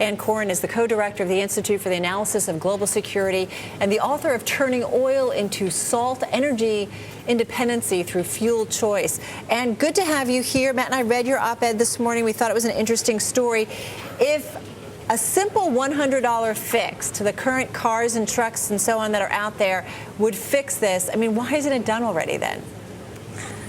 Ann Korin is the co-director of the Institute for the Analysis of Global Security and the author of Turning Oil into Salt: Energy Independency Through Fuel Choice. And good to have you here. Matt and I read your op-ed this morning. We thought it was an interesting story. If a simple $100 fix to the current cars and trucks and so on that are out there would fix this, I mean, why isn't it done already then?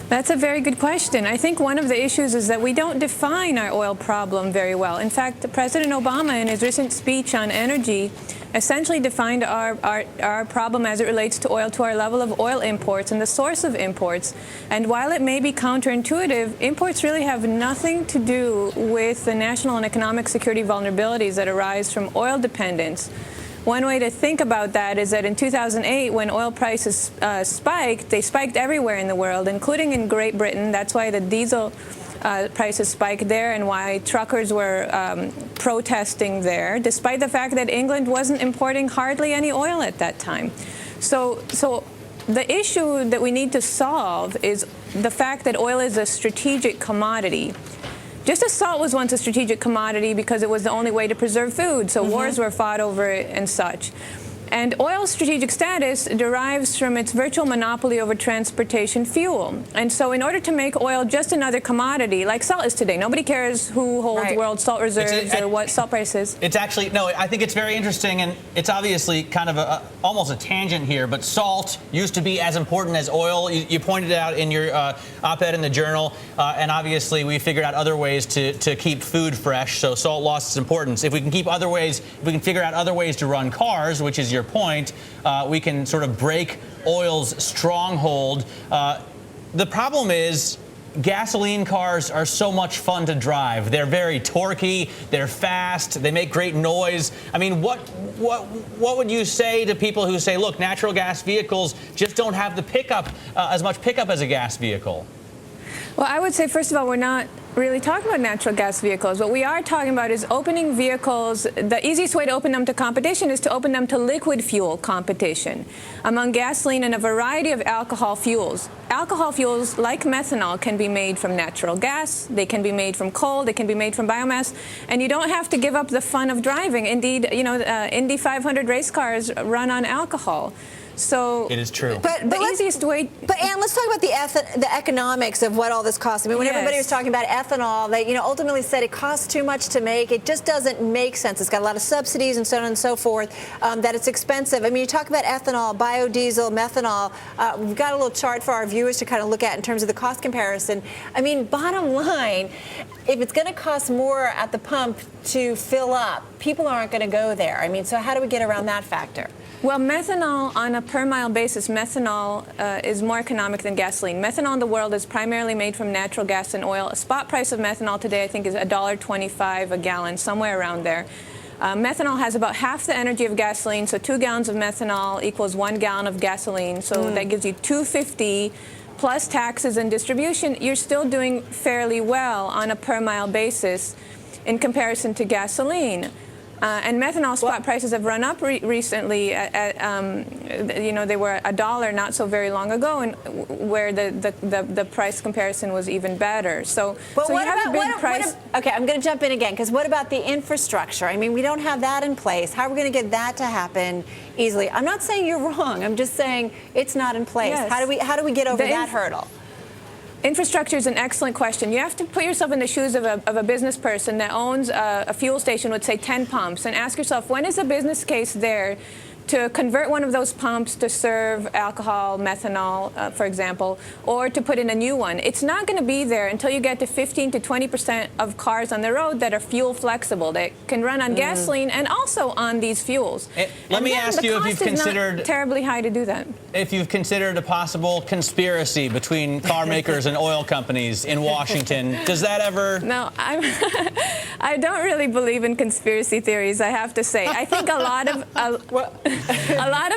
That's a very good question. I think one of the issues is that we don't define our oil problem very well. In fact, President Obama, in his recent speech on energy, essentially defined our problem as it relates to oil, to our level of oil imports and the source of imports. And while it may be counterintuitive, imports really have nothing to do with the national and economic security vulnerabilities that arise from oil dependence. One way to think about that is that in 2008, when oil prices spiked, they spiked everywhere in the world, including in Great Britain. That's why the diesel prices spiked there and why truckers were protesting there, despite the fact that England wasn't importing hardly any oil at that time. So the issue that we need to solve is the fact that oil is a strategic commodity. Just as salt was once a strategic commodity because it was the only way to preserve food, so wars were fought over it and such. And oil's strategic status derives from its virtual monopoly over transportation fuel. And so in order to make oil just another commodity, like salt is today, nobody cares who holds world salt reserves or what salt price is. It's actually, no, I think it's very interesting, and it's obviously kind of almost a tangent here, but salt used to be as important as oil. You pointed it out in your op-ed in the Journal, and obviously we figured out other ways to keep food fresh, so salt lost its importance. If we can figure out other ways to run cars, which is your point, we can sort of break oil's stronghold. The problem is gasoline cars are so much fun to drive. They're very torquey, they're fast, they make great noise. I mean, what would you say to people who say, look, natural gas vehicles just don't have the pickup, as much pickup as a gas vehicle? Well, I would say, first of all, we're not really talking about natural gas vehicles. What we are talking about is opening vehicles. The easiest way to open them to competition is to open them to liquid fuel competition among gasoline and a variety of alcohol fuels. Alcohol fuels, like methanol, can be made from natural gas. They can be made from coal. They can be made from biomass. And you don't have to give up the fun of driving. Indeed, you know, Indy 500 race cars run on alcohol. So it is true. But easiest way. But Ann, let's talk about the economics of what all this costs. I mean, when everybody was talking about ethanol, they ultimately said it costs too much to make. It just doesn't make sense. It's got a lot of subsidies and so on and so forth. That it's expensive. I mean, you talk about ethanol, biodiesel, methanol. We've got a little chart for our viewers to kind of look at in terms of the cost comparison. I mean, bottom line, if it's going to cost more at the pump to fill up, people aren't going to go there. I mean, so how do we get around that factor? Well, methanol, on a per-mile basis, methanol is more economic than gasoline. Methanol in the world is primarily made from natural gas and oil. A spot price of methanol today, I think, is $1.25 a gallon, somewhere around there. Methanol has about half the energy of gasoline, so 2 gallons of methanol equals 1 gallon of gasoline. So that gives you $2.50 plus taxes and distribution. You're still doing fairly well on a per-mile basis in comparison to gasoline. And methanol spot prices have run up recently. You know, they were $1 not so very long ago, and where the price comparison was even better. So, you have a big price. Okay, I'm going to jump in again, because what about the infrastructure? I mean, we don't have that in place. How are we going to get that to happen easily? I'm not saying you're wrong. I'm just saying it's not in place. Yes. How do we get over that hurdle? Infrastructure is an excellent question. You have to put yourself in the shoes of a business person that owns a fuel station with, say, 10 pumps, and ask yourself, when is the business case there to convert one of those pumps to serve alcohol, methanol, for example, or to put in a new one? It's not going to be there until you get to 15 to 20% of cars on the road that are fuel flexible, that can run on gasoline and also on these fuels. Let me ask you if you've considered... Not terribly high to do that. If you've considered a possible conspiracy between car makers and oil companies in Washington. Does that ever... No, I don't really believe in conspiracy theories, I have to say. I think a lot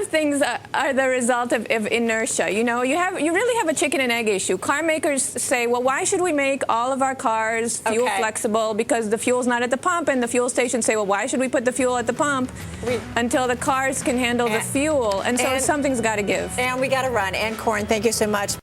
of things are the result of inertia. You know, you really have a chicken and egg issue. Car makers say, well, why should we make all of our cars fuel flexible? Because the fuel's not at the pump, and the fuel stations say, well, why should we put the fuel at the pump until the cars can handle the fuel? And so something's got to give. And we got to run. Ann Korin, thank you so much.